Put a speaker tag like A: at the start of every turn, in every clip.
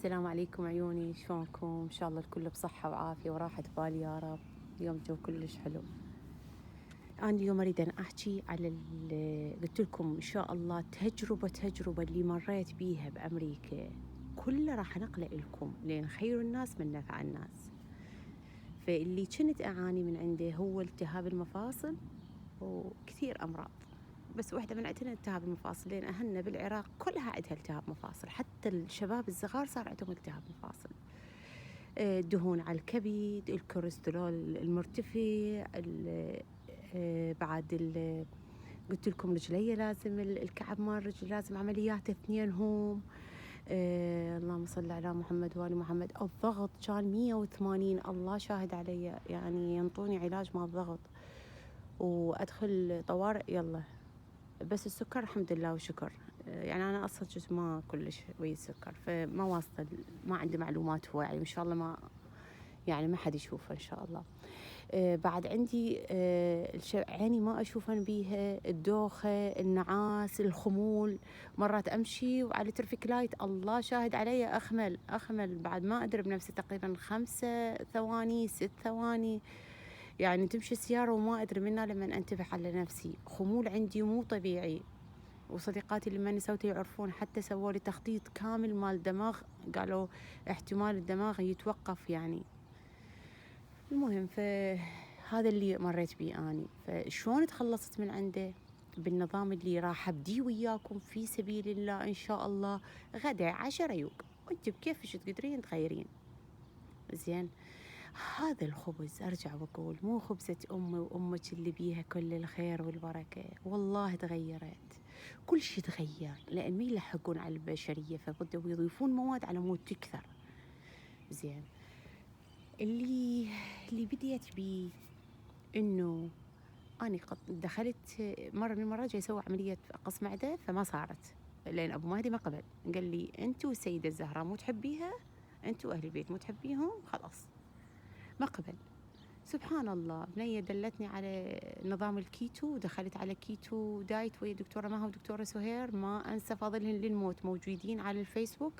A: السلام عليكم عيوني، شلونكم؟ إن شاء الله الكل بصحة وعافية وراحة بال يا رب. اليوم الجو كلش حلو. أنا اليوم أريد أن أحكي على قلت لكم إن شاء الله تجربة اللي مريت بيها بأمريكا كلها راح أنقله لكم، لأن خير الناس من نفع الناس. فاللي كنت أعاني من عنده هو التهاب المفاصل وكثير أمراض، بس واحدة من عندنا التهاب المفاصل، لأن أهلنا بالعراق كلها عندها التهاب مفاصل، حتى الشباب الصغار صار عندهم التهاب مفاصل. الدهون على الكبد، الكوليسترول المرتفع، بعد قلت لكم رجلي لازم الكعب مال الرجل لازم عمليات 2 هم. اللهم صل على محمد وآل محمد. الضغط كان 180، الله شاهد علي، يعني ينطوني علاج مال الضغط وأدخل طوارئ يلا. بس السكر الحمد لله وشكر، يعني أنا أصلا جزء ما كلش ويا السكر، فما واصلة، ما عندي معلومات هو، يعني إن شاء الله ما، يعني ما حد يشوفه إن شاء الله. بعد عندي عيني ما أشوفن بيها، الدوخة، النعاس، الخمول. مرات أمشي وعلى ترفيك لايت الله شاهد علي أخمل بعد ما أدري بنفسي، تقريبا 5 ثواني 6 ثواني، يعني تمشي السيارة وما أدري منها لما أنتبه على نفسي. خمول عندي مو طبيعي، وصديقاتي اللي ما نسوته يعرفون، حتى سووا لي تخطيط كامل مال الدماغ، قالوا احتمال الدماغ يتوقف يعني. المهم فهذا اللي مريت بيه أني. فشلون تخلصت من عنده؟ بالنظام اللي راح أبديه وياكم في سبيل الله إن شاء الله. غدا 10 يوق، وانت بكيفش تقدرين تغيرين. زين، هذا الخبز أرجع وأقول مو خبزة أمي وأمك اللي بيها كل الخير والبركة، والله تغيرت، كل شيء تغير، لأن ما يلحقون على البشرية فبدوا يضيفون مواد على مود تكثر. زين، اللي بديت بيه إنه أنا دخلت مرة من المرات جاي أسوي عملية قص معدة فما صارت، لأن أبو مهدي ما قبل، قال لي أنت والسيدة الزهراء مو تحبيها، أنت وأهل البيت مو تحبيهم، خلاص ما قبل. سبحان الله، بنية دلتني على نظام الكيتو، ودخلت على كيتو دايت ويا دكتورة مها ودكتورة سهير، ما أنسى فضلهن للموت، موجودين على الفيسبوك.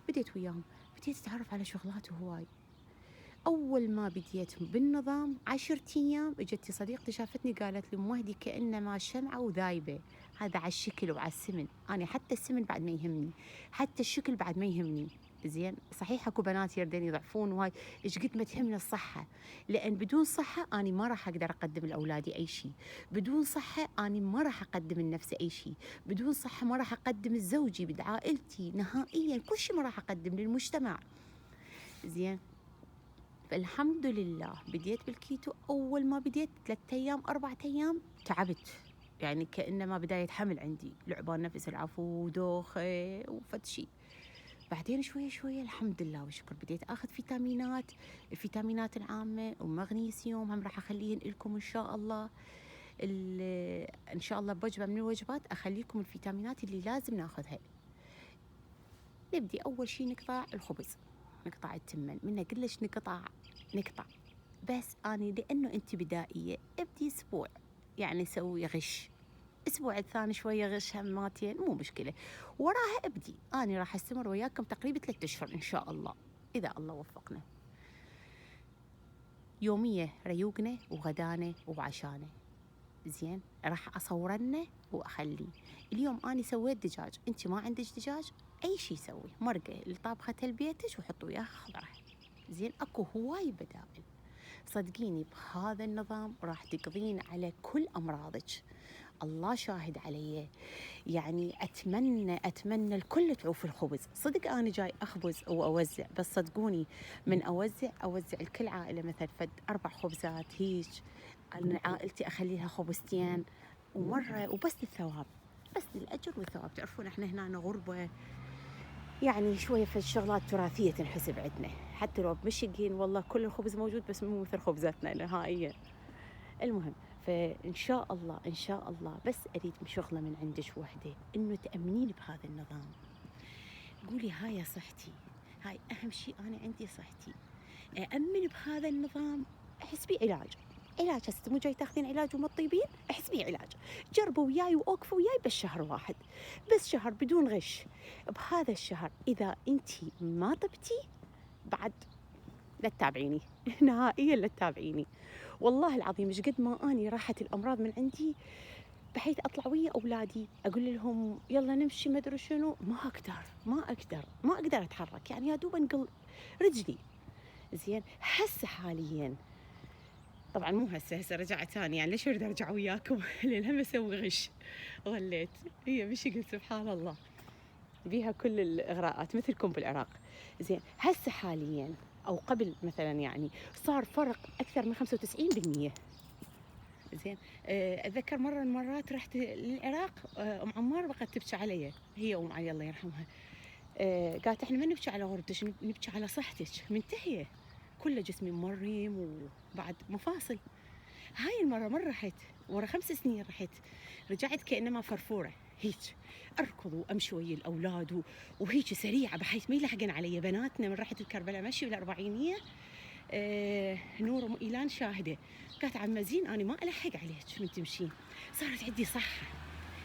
A: بديت وياهم، بديت أتعرف على شغلات هواي. أول ما بديت بالنظام 10 أيام إجتي صديقتي شافتني قالت لي مهدي كأنما شمعة وذايبة، هذا على الشكل وعلى السمن، أنا حتى السمن بعد ما يهمني، حتى الشكل بعد ما يهمني. زين، صحيح اكو بنات يردين يضعفون وهاي، ايش قد ما تهمنا الصحة، لأن بدون صحة أنا ما راح أقدر أقدم لأولادي أي شيء، بدون صحة أنا ما راح أقدم لنفسي أي شيء، بدون صحة ما راح أقدم لزوجي بعائلتي نهائيا، كل شيء ما راح أقدم للمجتمع. زين، فالحمد لله بديت بالكيتو. أول ما بديت 3 أيام 4 أيام تعبت، يعني كأنما بداية حمل عندي، لعبان نفس العفو ودوخة وفد شي. بعدين شوية شوية الحمد لله وشكر بديت أخذ فيتامينات، الفيتامينات العامة ومغنيسيوم، هم راح أخليهن لكم إن شاء الله. إن شاء الله بوجبة من الوجبات أخليكم الفيتامينات اللي لازم ناخذها. نبدي أول شي نقطع الخبز، نقطع التمن، منه كلش نقطع. بس أنا لأنه أنت بدائية ابدي أسبوع، يعني سوي غش، أسبوع الثاني شوية غش هماتين مو مشكلة، وراها ابدي. أنا راح أستمر وياكم تقريبا 3 أشهر إن شاء الله، إذا الله وفقنا. يومية ريوقنا وغدانا وعشانا. زين، راح أصورنه وأخليه. اليوم أنا سويت دجاج، أنت ما عندك دجاج أي شيء سوي مرقة اللي طابخة بيتك وحط وياها خضرة. زين، أكو هواي بدائل، صدقيني بهذا النظام راح تقضين على كل أمراضك، الله شاهد علي. يعني أتمنى الكل تعوف الخبز، صدق أنا جاي أخبز وأوزع، بس صدقوني من أوزع الكل عائلة مثل فد 4 خبزات هيج، أنا عائلتي أخليها خبزتين ومرة، وبس الثواب، بس الأجر والثواب. تعرفون إحنا هنا غربة، يعني شوية في الشغلات تراثية تنحسب عندنا، حتى لو بمشيغين والله كل الخبز موجود بس مو مثل خبزاتنا نهائيا. المهم، فإن شاء الله إن شاء الله بس أريد شغلة من عندك وحدة، إنه تأمنين بهذا النظام، قولي هاي يا صحتي، هاي أهم شيء، أنا عندي صحتي، أأمن بهذا النظام، احسبي علاج. علاج هسه مو جاي تاخذين علاج وما تطيبين، احسبيه علاج. جربوا وياي وأوقفوا وياي بس شهر واحد، بس شهر بدون غش. بهذا الشهر إذا أنتي ما طبتي بعد لا تتابعيني نهائيا، لا تتابعيني. والله العظيم مش قد ما اني راحت الامراض من عندي، بحيث اطلع ويا اولادي اقول لهم يلا نمشي ما ادري شنو، ما اقدر اتحرك، يعني يا دوب انقل رجلي. زين هسه حاليا طبعا مو هسه رجعت ثاني، يعني ليش اريد ارجع وياكم لان هم اسوي غش. ظليت هي بشكل سبحان الله بيها كل الاغراءات مثلكم بالعراق. زين هسه حاليا او قبل مثلا يعني صار فرق اكثر من 95%. زين اتذكر مره من المرات رحت للعراق، ام عمار بقت تبكي علي، هي ام علي الله يرحمها. قالت احنا ما نبكي على غربتك، نبكي على صحتك، منتهيه كل جسمي مريم وبعد مفاصل. هاي المره مره رحت ورا 5 سنين، رجعت كانما فرفوره هيك، اركض وامشي ويا الاولاد وهيك سريعه بحيث ما يلحقن علي. بناتنا من رحت الكربلاء مشي بالاربعينيه، نور ام ايلان شاهده، قالت عمه زين انا ما الحق عليك من تمشين، صارت عندي صحه.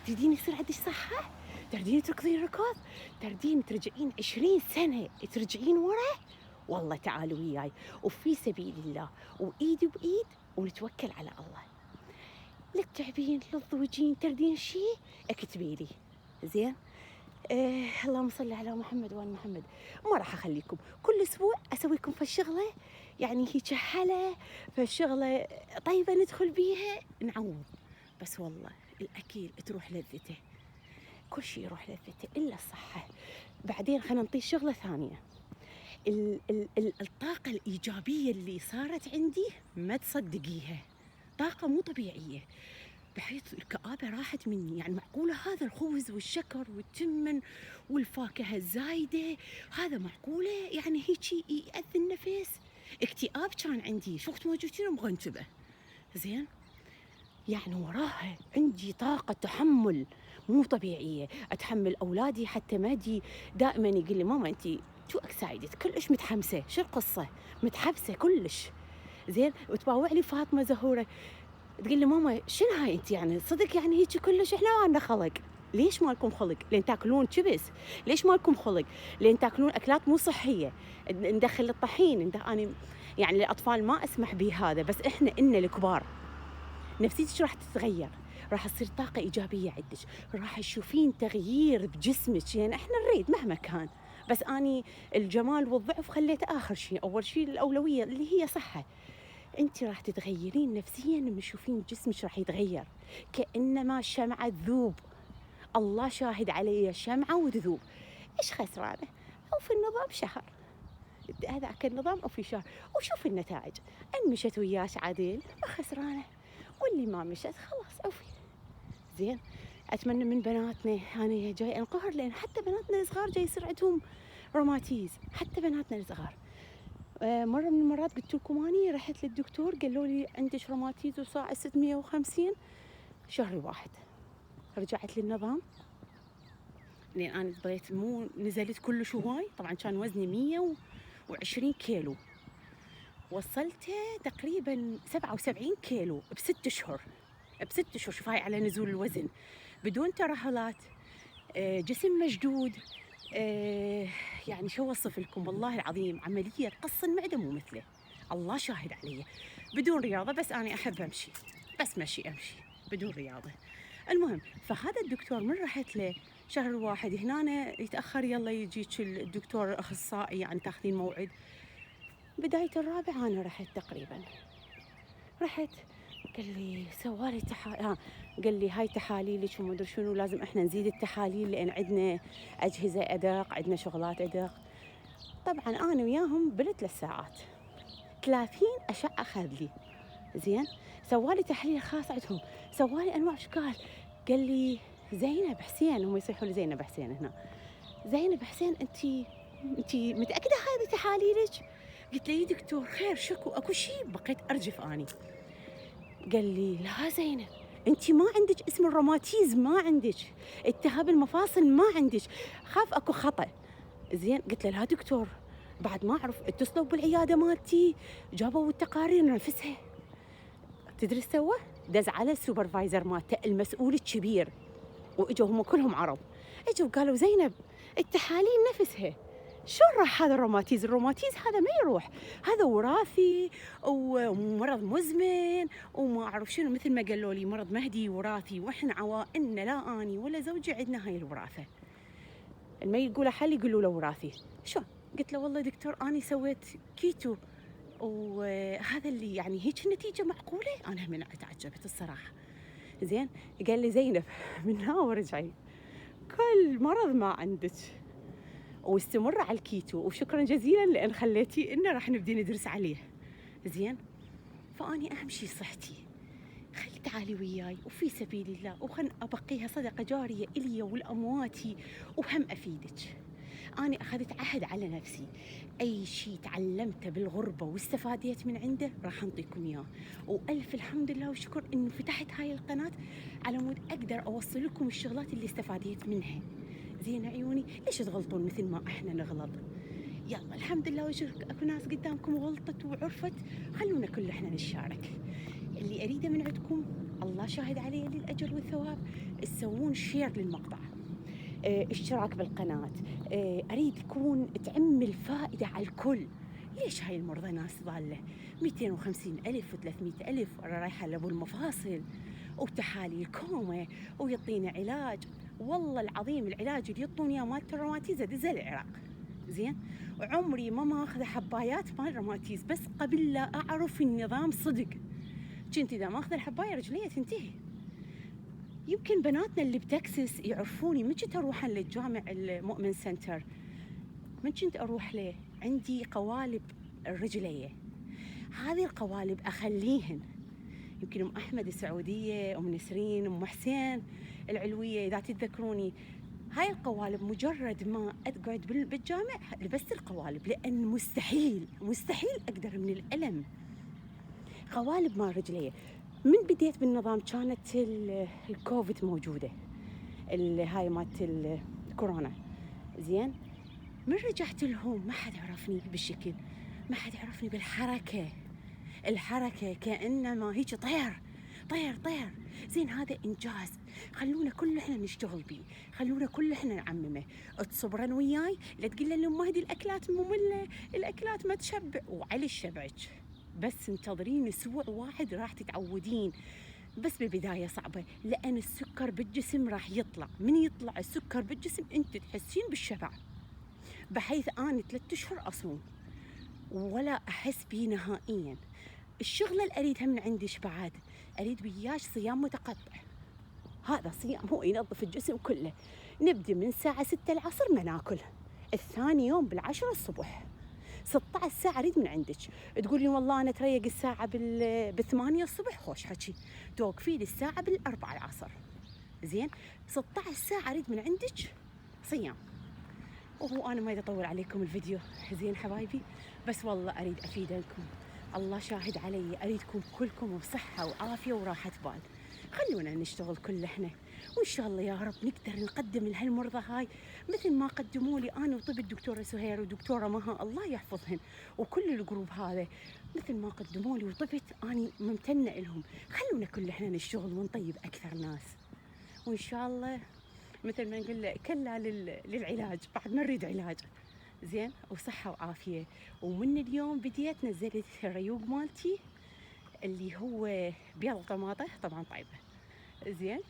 A: تريدين يصير عندك صحه؟ تريدين تركضين ركض؟ تريدين ترجعين 20 سنه ترجعين ورا؟ والله تعالوا وياي وفي سبيل الله وايدي بايد ونتوكل على الله. للتعبين للضوجين تردين شيء اكتبي لي. زين اللهم صل على محمد وآل محمد. ما راح اخليكم كل اسبوع اسويكم في الشغله، يعني هيك حلا فالشغله طيبه ندخل بيها نعوض، بس والله الاكل تروح لذته، كل شيء يروح لذته الا الصحه. بعدين خلينا نطيش شغله ثانيه. الطاقه الايجابيه اللي صارت عندي ما تصدقيها، طاقه مو طبيعيه، بحيث الكآبة راحت مني. يعني معقولة هذا الخبز والشكر والتمن والفاكهة الزايدة هذا معقولة يعني هيك يأذي النفس؟ اكتئاب كان عندي، شو وقت ما جيتينا مغنتبة. زين يعني وراها عندي طاقة تحمل مو طبيعية، أتحمل أولادي حتى مادي دائما يقول لي ماما أنت تو اكسايدد، كلش متحمسة، شو القصة؟ متحبسة كلش. زين وتباوع لي فاطمة زهورة تقول لي ماما شنو هاي انت، يعني صدق يعني هيك كلش؟ احنا ما عندنا خلق. ليش ما لكم خلق؟ لين تاكلون كبس. ليش ما لكم خلق؟ لين تاكلون اكلات مو صحيه، ندخل الطحين. انا يعني الاطفال ما اسمح به هذا، بس احنا الكبار نفسيتك راح تتغير، راح تصير طاقه ايجابيه عندك، راح تشوفين تغيير بجسمك. يعني احنا نريد مهما كان، بس اني الجمال والضعف خليته اخر شيء، اول شيء الاولويه اللي هي صحه. انت راح تتغيرين نفسيا لما تشوفين جسمك راح يتغير، كانما شمعه تذوب. الله شاهد علي، شمعه وتذوب. ايش خسرانه؟ او في النظام شهر، هذاك النظام او في شهر وشوف النتائج. ان مشت وياش عديل ما خسرانه، واللي ما مشت خلاص اوفي. زين اتمنى من بناتنا، انا جاي انقهر لان حتى بناتنا الصغار جاي يصير عندهم روماتيز، حتى بناتنا الصغار. مرة من المرات قلت لكم اني رحت للدكتور قالوا لي عندك روماتيز وساعة 650 شهر واحد. رجعت للنظام لان انا بغيت مو نزلت كلش هواي، طبعا كان وزني 120 كيلو، وصلته تقريبا 77 كيلو ب6 اشهر. ب6 اشهر شوف هاي على نزول الوزن بدون ترهلات، جسم مشدود. يعني شو اوصف لكم، والله العظيم عمليه قص المعده مو مثله، الله شاهد علي. بدون رياضه، بس انا احب امشي، بس مشي امشي بدون رياضه. المهم فهذا الدكتور من رحت له شهر واحد هنا يتاخر، يلا يجيك الدكتور الاخصائي يعني تاخذين موعد. بدايه الرابع انا رحت تقريبا، رحت قال لي سوالي قال لي هاي تحاليلك وما ادري شنو، لازم احنا نزيد التحاليل لان عندنا اجهزه ادق، عندنا شغلات ادق. طبعا انا وياهم بال3 ساعات 30 اشعه اخذ لي. زين سوالي تحليل خاص عندهم، سوالي انواع اشكال. قال لي زينب حسين، هم يصيحوا لي زينب حسين هنا، زينب حسين انت متاكده هذه تحاليلك؟ قلت له يا دكتور خير شكو اكو شيء؟ بقيت ارجف اني. قال لي لا زينب انت ما عندك اسم الروماتيز، ما عندك التهاب المفاصل، ما عندك، خاف اكو خطا. زين قلت له لا دكتور بعد ما اعرف، اتصلوا بالعياده مالتي جابوا التقارير نفسها. تدري ايش سوى؟ دز على السوبرفايزر مالته المسؤول الكبير، واجوا هم كلهم عرب، اجوا قالوا زينب التحاليل نفسها، شلون راح هذا الروماتيز؟ الروماتيز هذا ما يروح، هذا وراثي ومرض مزمن وما اعرف شنو، مثل ما قالوا لي مرض مهدي وراثي، واحنا عوائلنا لا اني ولا زوجي عندنا هاي الوراثه. لما يقولوا حل يقولوا له وراثي. شو قلت له والله دكتور اني سويت كيتو وهذا اللي يعني هيك النتيجه معقوله؟ انا من تعجبت الصراحه. زين قال لي زينب من هنا ورجعي كل مرض ما عندك واستمر على الكيتو، وشكرا جزيلا لان خليتي انه راح نبدي ندرس عليه. زين فاني اهم شيء صحتي، خلي تعالي وياي وفي سبيل الله وخل ابقيها صدقه جاريه الي ولامواتي وهم افيدك. أنا أخذت عهد على نفسي، أي شيء تعلمته بالغربة واستفاديت من عنده راح أنطيكم إياه، وألف الحمد لله والشكر إنه فتحت هاي القناة على مود أقدر أوصل لكم الشغلات اللي استفاديت منها. زين عيوني، ليش تغلطون مثل ما إحنا نغلط؟ يلا الحمد لله والشكر أكو ناس قدامكم غلطت وعرفت، خلونا كل إحنا نشارك. اللي أريده من عندكم الله شاهد علي للأجر والثواب، تسوون شير للمقطع، اشتراك بالقناة، أريد يكون تعم الفائدة على الكل. ليش هاي المرضى ناس ضالة 250,000 و300,000 رايحة لأبو المفاصل وتحاليل كومة ويعطينا علاج. والله العظيم العلاج اللي يعطون اياه مال الروماتيز دزل العراق. زين عمري ما ماخذه حبايات مال روماتيز، بس قبل لا أعرف النظام صدق كنت إذا ماخذه الحباية رجلية تنتهي. يمكن بناتنا اللي بتكسس يعرفوني، من كنت اروح للجامع المؤمن سنتر، من كنت اروح له عندي قوالب الرجليه، هذه القوالب اخليهن. يمكن ام احمد السعوديه، ام نسرين، ام حسين العلويه اذا تتذكروني، هاي القوالب مجرد ما اقعد بالجامع لبست القوالب، لان مستحيل اقدر من الالم. قوالب مال رجليه من بديت بالنظام كانت الكوفيد موجودة، هاي مالت الكورونا. زين من رجعت لهم ما حد عرفني بالشكل، ما حد عرفني بالحركة، الحركة كأنما هيك طير. زين هذا إنجاز، خلونا كل إحنا نشتغل بيه، خلونا كل إحنا نعممه. تصبرن وياي لا تقول لهم مهدي الأكلات مملة، الأكلات ما تشبع، وعلى الشبعك بس انتظرين أسبوع واحد راح تتعودين. بس بالبداية صعبة لأن السكر بالجسم راح يطلع، من يطلع السكر بالجسم أنت تحسين بالشبع، بحيث أنا 3 أشهر أصوم ولا أحس بيه نهائيا. الشغلة اللي أريدها من عندش بعد، أريد وياش صيام متقطع. هذا صيام هو ينظف الجسم كله، نبدي من الساعة 6 العصر ما ناكل، الثاني يوم بال10 الصبح، 16 ساعة أريد من عندك. تقول لي والله أنا تريق الساعة ب8 الصبح، خوش حكي، توقفي لي الساعة بال4 العصر. زين 16 ساعة أريد من عندك صيام. وهو أنا ما أريد أطول عليكم الفيديو، زين حبايبي، بس والله أريد أفيدكم، الله شاهد علي، أريدكم كلكم بصحة وعافية وراحة بال. خلونا نشتغل كل احنا، وان شاء الله يا رب نقدر نقدم لهالمرضى هاي مثل ما قدموا لي انا وطب الدكتوره سهير ودكتوره مها الله يحفظهن وكل الجروب هذا، مثل ما قدموا لي وطبت اني ممتنه لهم. خلونا كل احنا نشتغل ونطيب اكثر ناس، وان شاء الله مثل ما نقول كلا للعلاج، بعد ما نريد علاج. زين وصحه وعافيه. ومن اليوم بديت نزلت الريوق مالتي اللي هو بيض طماطه طبعا طيبه. زين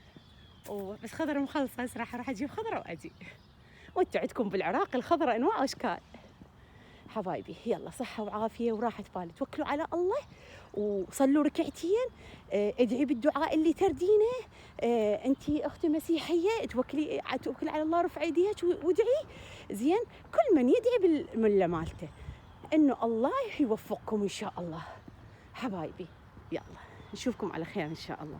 A: بس خضرة مخلصة، صراحة راح أجيب خضرة وأجي. وانتوا عندكم بالعراق الخضرة أنواع وأشكال. حبايبي يلا صحة وعافية وراحة بال، توكلوا على الله وصلوا ركعتين، ادعي بالدعاء اللي تردينه. انتي أخت مسيحية توكلي على الله، رفع ايديك وادعي. زين كل من يدعي بالملة مالته إنه الله يوفقكم إن شاء الله. حبايبي يلا نشوفكم على خير إن شاء الله.